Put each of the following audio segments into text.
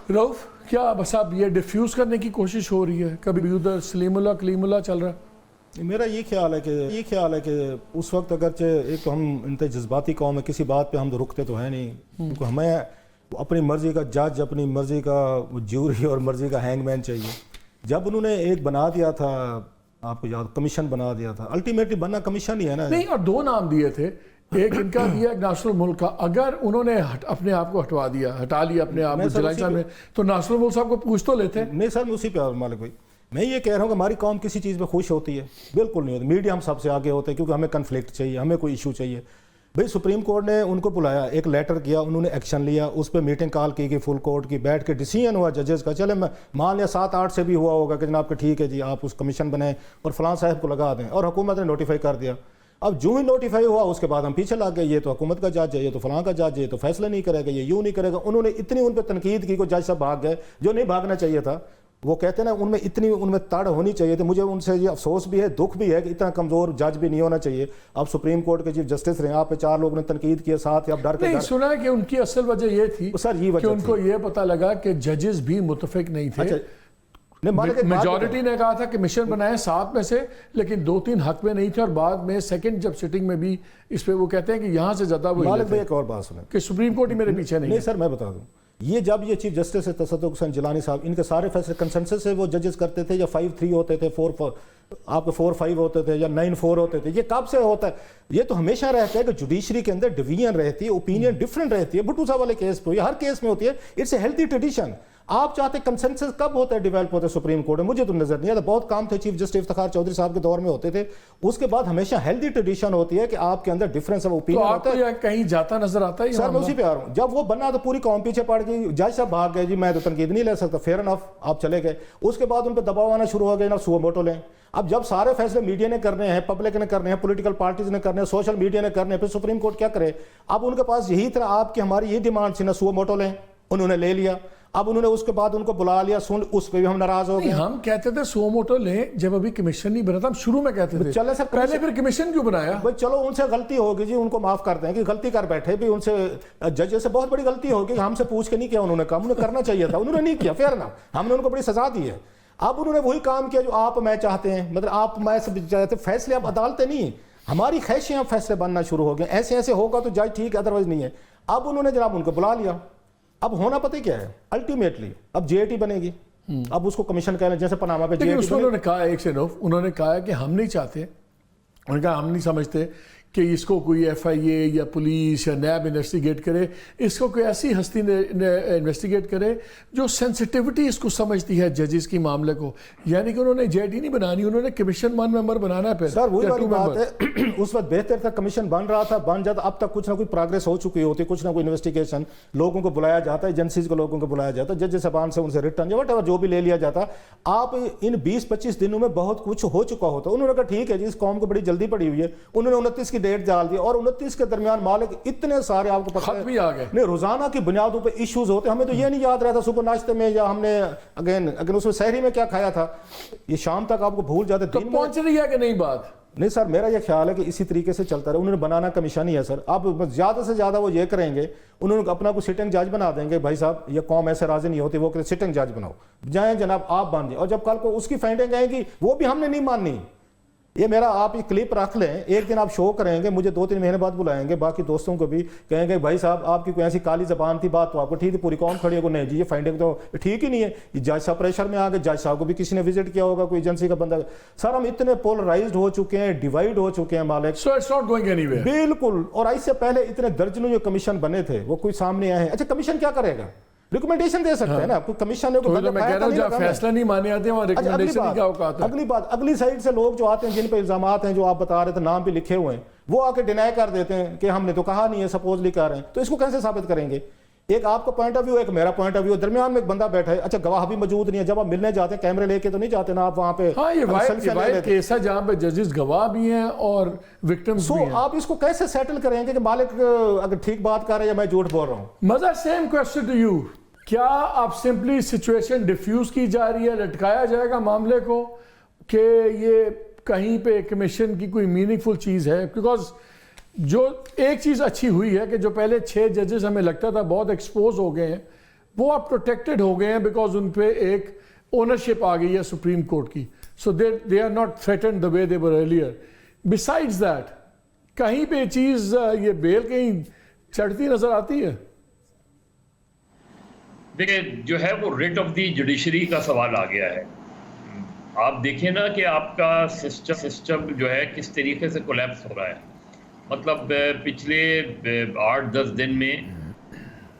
رؤف کیا بس اب یہ ڈیفیوز کرنے کی کوشش ہو رہی ہے؟ کبھی بھی ادھر سلیم اللہ کلیم اللہ چل رہا ہے. میرا یہ خیال ہے کہ اس وقت اگرچہ ایک تو ہم انتہائی جذباتی قوم ہے، کسی بات پہ ہم تو رکتے تو ہیں نہیں، کیونکہ ہمیں اپنی مرضی کا جج، اپنی مرضی کا جیوری اور مرضی کا ہینگ مین چاہیے. جب انہوں نے ایک بنا دیا تھا، آپ کو یاد، کمیشن بنا دیا تھا، الٹیمیٹلی بننا کمیشن ہی ہے نا. نہیں، اور دو نام دیے تھے، ایک ان کا دیا، ایک ناصر الملک کا. اگر انہوں نے اپنے آپ کو ہٹا لیا اپنے آپ کو جلائی صاحب نے، تو ناصر الملک صاحب کو پوچھ تو لیتے. نہیں سر، میں اسی پہ مالک بھائی میں یہ کہہ رہا ہوں کہ ہماری قوم کسی چیز پہ خوش ہوتی ہے؟ بالکل نہیں ہوتی. میڈیا ہم سب سے آگے ہوتے ہیں کیونکہ ہمیں کنفلکٹ چاہیے، ہمیں کوئی ایشو چاہیے. بھئی سپریم کورٹ نے ان کو بلایا، ایک لیٹر کیا، انہوں نے ایکشن لیا، اس پہ میٹنگ کال کی گئی فل کورٹ کی، بیٹھ کے ڈیسیژن ہوا ججز کا. چلے میں مان لیا 7-8 سے بھی ہوا ہوگا کہ جناب کہ ٹھیک ہے جی آپ اس کمیشن بنائیں اور فلاں صاحب کو لگا دیں، اور حکومت نے نوٹیفائی کر دیا. اب جو ہی نوٹیفائی ہوا اس کے بعد ہم پیچھے لگ گئے، یہ تو حکومت کا جج ہے، یہ تو فلاں کا جج ہے، یہ تو فیصلہ نہیں کرے گا، یہ یوں نہیں کرے گا. انہوں نے اتنی ان پہ تنقید کی کہ جج صاحب بھاگ گئے، جو نہیں بھاگنا چاہیے تھا. وہ کہتے ہیں نا ان میں تڑ ہونی چاہیے تھی. مجھے ان سے یہ افسوس بھی ہے، دکھ بھی ہے کہ اتنا کمزور جج بھی نہیں ہونا چاہیے. آپ سپریم کورٹ کے چیف جسٹس رہے، آپ پہ 4 لوگوں نے تنقید کیا، ساتھ آپ ڈر کے نہیں سنا ہے کہ ان کی اصل وجہ یہ تھی کہ ان کو یہ پتہ لگا کہ ججز بھی متفق نہیں تھے. میجورٹی نے کہا تھا کہ کمیشن بنائیں 7 میں سے، لیکن 2-3 حق میں نہیں تھے، اور بعد میں سیکنڈ جب سٹنگ میں بھی اس پہ وہ کہتے ہیں کہ یہاں سے زیادہ وہ مالک بھائی ایک اور بات سنیں کہ سپریم کورٹ ہی میرے پیچھے نہیں. نہیں سر میں بتا دوں، یہ جب یہ چیف جسٹس ہے تصدق حسین جیلانی صاحب، ان کے سارے فیصلے کنسنسس سے وہ ججز کرتے تھے، یا 5-3 ہوتے تھے، 4 آپ کے 4-5 ہوتے تھے، یا 9-4 ہوتے تھے. یہ کب سے ہوتا ہے؟ یہ تو ہمیشہ رہتا ہے کہ جوڈیشری کے اندر ڈویژن رہتی ہے، اوپینین ڈفرنٹ رہتی ہے. بھٹو صاحب والے کیس پہ، یہ ہر کیس میں ہوتی ہے. It's a healthy tradition. آپ چاہتے کنسنسس کب ہوتا ہے ڈیولپ ہوتا ہے سپریم کورٹ میں؟ مجھے تو نظر نہیں آتا. بہت کام تھے چیف جسٹس افتخار چودھری صاحب کے دور میں ہوتے تھے. اس کے بعد ہمیشہ ہیلتھی ٹریڈیشن ہوتی ہے کہ آپ کے اندر ڈفرنس آف اوپینین ہوتا ہے. کہیں جاتا نظر آتا ہے سر میں اسی پہ آ رہا ہوں. جب وہ بنا تو پوری قوم پیچھے پڑ گئی، جج صاحب بھاگ گئے، جی میں تو تنقید نہیں لے سکتا، فیئر انف، آپ چلے گئے. اس کے بعد ان پہ دباؤ آنا شروع ہو گئے، نا سو موٹو لیں. اب جب سارے فیصلے میڈیا نے کرنے ہیں، پبلک نے کرنے ہیں، پولیٹیکل پارٹیز نے کرنے ہیں، سوشل میڈیا نے کرنے ہیں، پھر سپریم کورٹ کیا کرے؟ اب ان کے پاس یہی طرح آپ کی ہماری یہ ڈیمانڈ تھی نا سو موٹو لیں، انہوں نے لے لیا. اب انہوں نے اس کے بعد ان کو بلا لیا، سن اس پہ بھی ہم ناراض ہو گئے. ہم کہتے تھے سو موٹو لیں جب ابھی کمیشن نہیں بنا تھا، ہم شروع میں کہتے تھے چلے سر پہلے پھر کمیشن کیوں بنایا؟ بھائی چلو ان سے غلطی ہوگی جی، ان کو معاف کر دیں کہ غلطی کر بیٹھے بھی. ان سے جج سے بہت بڑی غلطی ہوگی، ہم سے پوچھ کے نہیں کیا انہوں نے کام، انہیں کرنا چاہیے تھا، انہوں نے نہیں کیا، فیئر نا، ہم نے ان کو بڑی سزا دی ہے. اب انہوں نے وہی کام کیا جو آپ میں چاہتے ہیں، مطلب آپ میں سے چاہتے ہیں. فیصلے اب عدالتیں نہیں، ہماری خواہشیں اب فیصلے بننا شروع ہو گئے. ایسے ہوگا تو جج ٹھیک ہے، ادروائز نہیں ہے. اب انہوں نے جناب ان کو بلا لیا. اب ہونا پتہ کیا ہے الٹیمیٹلی؟ اب جے اے ٹی بنے گی. اب اس کو کمیشن کہہ لیں جیسے پاناما پہ جے اے ٹی. انہوں نے کہا ایک سے نوف، انہوں نے کہا کہ ہم نہیں چاہتے، انہوں نے کہا ہم نہیں سمجھتے کہ اس کو کوئی ایف آئی اے یا پولیس یا نیب انویسٹیگیٹ کرے. اس کو کوئی ایسی ہستی انویسٹیگیٹ کرے جو سینسٹیوٹی اس کو سمجھتی ہے ججز کی معاملے کو. یعنی کہ انہوں نے جے ٹی نہیں بنانی، انہوں نے کمیشن 1 ممبر بنانا ہے. پھر سر وہی والی بات ہے، اس وقت بہتر تھا کمیشن بن رہا تھا، بن جاتا. اب تک کچھ نہ کوئی پروگریس ہو چکی ہوتی، کچھ نہ کوئی انویسٹیگیشن، لوگوں کو بلایا جاتا ہے، ایجنسیز کو لوگوں کو بلایا جاتا ہے، جج صاحبان سے ان سے ریٹرن یا وٹ ایور جو بھی لے لیا جاتا. آپ ان 20-25 دنوں میں بہت کچھ ہو چکا ہوتا. انہوں نے کہا ٹھیک ہے جی، اس قوم کو بڑی جلدی پڑی ہوئی ہے. انہوں نے 29 کی ڈیٹ ڈال دی، اور 29 کے درمیان مالک اتنے سارے آپ کو پتہ خط بھی آ گئے. نہیں روزانہ کی بنیادوں پہ ایشوز ہوتے. ہمیں تو یہ نہیں یاد رہتا صبح ناشتے میں یا ہم نے اگین اس میں سحری میں کیا کھایا تھا، یہ شام تک آپ کو بھول جاتے. تو پہنچ رہی ہے کہ نہیں بات؟ نہیں سر میرا یہ خیال ہے کہ اسی طریقے سے چلتا رہے. انہوں نے بنانا کمیشن ہی ہے سر. اب زیادہ سے زیادہ وہ یہ کریں گے، انہوں نے اپنا کوئی سٹنگ جج بنا دیں گے. بھائی صاحب یہ قوم ایسے راضی نہیں ہوتی، وہ کہ سٹنگ جج بناؤ، جائیں جناب آپ بن جائیں. اور جب کل کو اس کی فائنڈنگ آئے گی وہ بھی ہم نے نہیں ماننی. یہ میرا آپ یہ کلپ رکھ لیں، ایک دن آپ شو کریں گے، مجھے 2-3 مہینے بعد بلائیں گے، باقی دوستوں کو بھی کہیں گے بھائی صاحب آپ کی کوئی ایسی کالی زبان تھی، بات تو آپ کو ٹھیک ہے، پوری قوم کھڑی ہے، نہیں جی یہ فائنڈنگ تو ٹھیک ہی نہیں ہے. یہ جج صاحب پریشر میں آ گئے، جج صاحب کو بھی کسی نے وزٹ کیا ہوگا، کوئی ایجنسی کا بندہ. سر ہم اتنے پولرائزڈ ہو چکے ہیں، ڈیوائڈ ہو چکے ہیں مالک. So it's not going anywhere. بالکل. اور اس سے پہلے اتنے درجنوں جو کمشن بنے تھے وہ کوئی سامنے آئے ہیں. اچھا کمیشن کیا کرے گا؟ ریکمنڈیشن دے سکتے ہیں نا کوئی کمیشن نے. فیصلہ نہیں مانے آتے ہیں، ریکمنڈیشن کیا اوقات ہے. اگلی بات، اگلی سائڈ سے لوگ جو آتے ہیں جن پہ الزامات ہیں جو آپ بتا رہے تھے نام بھی لکھے ہوئے ہیں، وہ آ کے ڈینائی کر دیتے ہیں کہ ہم نے تو کہا نہیں ہے، سپوزلی کہہ رہے ہیں. تو اس کو کیسے ثابت کریں گے؟ ایک آپ کا پوائنٹ آف ویو، ایک میرا پوائنٹ آف ویو، درمیان میں ایک بندہ بیٹھا ہے. اچھا گواہ بھی موجود نہیں ہے. جب آپ ملنے جاتے ہیں کیمرے لے کے تو نہیں جاتے نا آپ وہاں پہ. ہاں یہ واحد کیس ہے جہاں پہ ججز گواہ بھی ہیں اور وکٹمز بھی ہیں. آپ اس کو کیسے سیٹل کریں گے کہ مالک اگر ٹھیک بات کر رہے ہیں یا میں جھوٹ بول رہا ہوں؟ مزہ سیم کوسچن ٹو یو. کیا آپ سمپلی سچویشن ڈیفیوز کی جا رہی ہے، لٹکایا جائے گا معاملے کو کہ یہ کہیں پہ کمیشن کی کوئی میننگ فل چیز ہے؟ بیکاز جو ایک چیز اچھی ہوئی ہے کہ جو پہلے 6 ججز ہمیں لگتا تھا بہت ایکسپوز ہو گئے ہیں، وہ اب پروٹیکٹڈ ہو گئے ہیں بیکاز ان پہ ایک اونرشپ آ گئی ہے سپریم کورٹ کی. So they are not threatened the way they were earlier. Besides that کہیں پہ چیز یہ بیل کہیں چڑھتی نظر آتی ہے؟ دیکھیں جو ہے وہ ریٹ آف دی جوڈیشری کا سوال آ گیا ہے. آپ دیکھیں نا کہ آپ کا سسٹم جو ہے کس طریقے سے کولیپس ہو رہا ہے. مطلب پچھلے 8-10 دن میں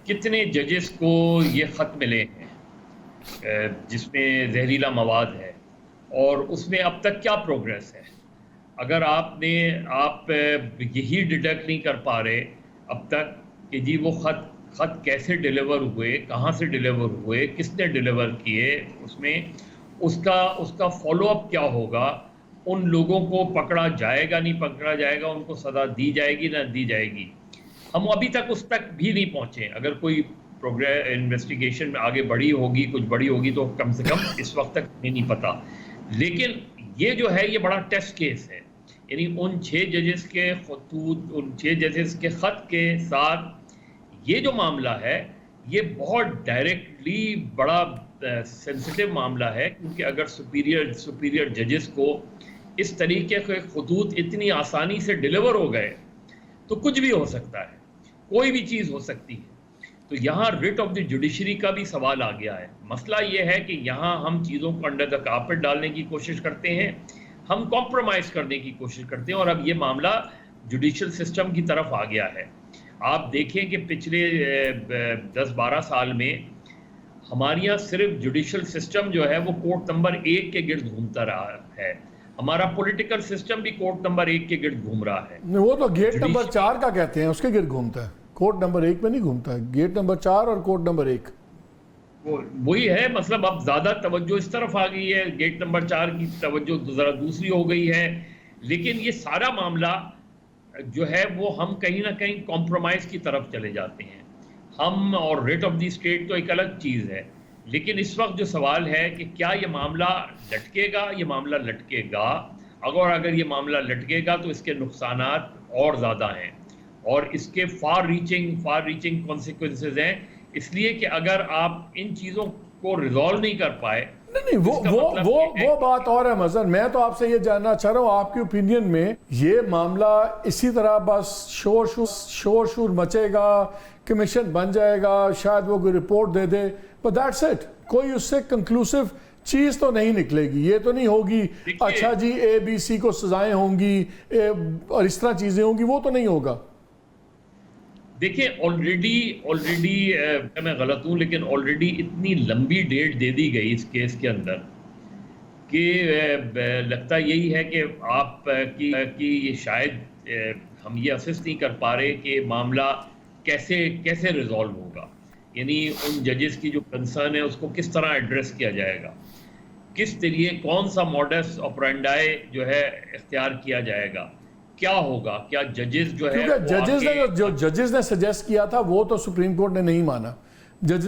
کتنے ججز کو یہ خط ملے ہیں جس میں زہریلا مواد ہے, اور اس میں اب تک کیا پروگریس ہے. اگر آپ یہی ڈیٹیکٹ نہیں کر پا رہے اب تک کہ جی وہ خط کیسے ڈیلیور ہوئے, کہاں سے ڈیلیور ہوئے, کس نے ڈیلیور کیے, اس میں اس کا فالو اپ کیا ہوگا, ان لوگوں کو پکڑا جائے گا نہیں پکڑا جائے گا, ان کو سزا دی جائے گی نہ دی جائے گی, ہم ابھی تک اس تک بھی نہیں پہنچے. اگر کوئی انویسٹیگیشن میں آگے بڑھی ہوگی, کچھ بڑھی ہوگی تو کم سے کم اس وقت تک ہمیں نہیں پتا. لیکن یہ جو ہے یہ بڑا ٹیسٹ کیس ہے. یعنی ان 6 ججز کے خطوط, ان 6 ججز کے خط کے ساتھ یہ جو معاملہ ہے یہ بہت ڈائریکٹلی بڑا سینسٹیو معاملہ ہے, کیونکہ اگر سپیریئر ججز کو اس طریقے کے خطوط اتنی آسانی سے ڈیلیور ہو گئے تو کچھ بھی ہو سکتا ہے, کوئی بھی چیز ہو سکتی ہے. تو یہاں ریٹ آف دی جوڈیشری کا بھی سوال آ گیا ہے. مسئلہ یہ ہے کہ یہاں ہم چیزوں کو انڈر دا کارپیٹ ڈالنے کی کوشش کرتے ہیں, ہم کمپرومائز کرنے کی کوشش کرتے ہیں, اور اب یہ معاملہ جوڈیشل سسٹم کی طرف آ گیا ہے. آپ دیکھیں کہ پچھلے 10-12 سال میں ہمارے یہاں صرف جوڈیشل سسٹم جو ہے وہ کورٹ نمبر 1 کے گرد گھومتا رہا ہے. ہمارا پولیٹیکل سسٹم بھی کورٹ نمبر 1 کے گرد گھوم رہا ہے. وہ تو گیٹ نمبر 4 کا کہتے ہیں, اس کے گرد گھومتا ہے, کورٹ نمبر 1 میں نہیں گھومتا ہے. گیٹ نمبر 4 اور کورٹ نمبر 1 وہی ہے. مطلب اب زیادہ توجہ اس طرف آ گئی ہے, گیٹ نمبر 4 کی توجہ ذرا دوسری ہو گئی ہے. لیکن یہ سارا معاملہ جو ہے وہ ہم کہیں نہ کہیں کمپرومائز کی طرف چلے جاتے ہیں. ہم اور ریٹ آف دی اسٹیٹ تو ایک الگ چیز ہے, لیکن اس وقت جو سوال ہے کہ کیا یہ معاملہ لٹکے گا, یہ معاملہ لٹکے گا. اگر یہ معاملہ لٹکے گا تو اس کے نقصانات اور زیادہ ہیں, اور اس کے فار ریچنگ کانسیکوینسز ہیں. اس لیے کہ اگر آپ ان چیزوں کو ریزالو نہیں کر پائے, نہیں وہ بات اور ہے مظہر. میں تو آپ سے یہ جاننا چاہ رہا ہوں آپ کی اوپینین میں یہ معاملہ اسی طرح بس شور مچے گا, کمیشن بن جائے گا, شاید وہ کوئی report they they, but that's it, کوئی اس سے کنکلوسیو چیز تو نہیں نکلے گی. یہ تو نہیں ہوگی اچھا جی ABC کو سزائیں ہوں گی اور اس طرح چیزیں ہوں گی, وہ تو نہیں ہوگا. دیکھیں آلریڈی میں غلط ہوں لیکن آلریڈی اتنی لمبی ڈیٹ دے دی گئی اس کیس کے اندر کہ لگتا یہی ہے کہ آپ کی یہ شاید ہم یہ اسیس نہیں کر پا رہے کہ معاملہ کیسے ریزالو ہوگا. یعنی ان ججز کی جو کنسرن ہے اس کو کس طرح ایڈریس کیا جائے گا, کس طریقے کون سا موڈس آپرینڈائی جو ہے اختیار کیا جائے گا, کیا ہوگا, کیا ججز جو ہے کیونکہ ججز نے سجیسٹ کیا تھا وہ تو سپریم کورٹ نے نہیں مانا. ججز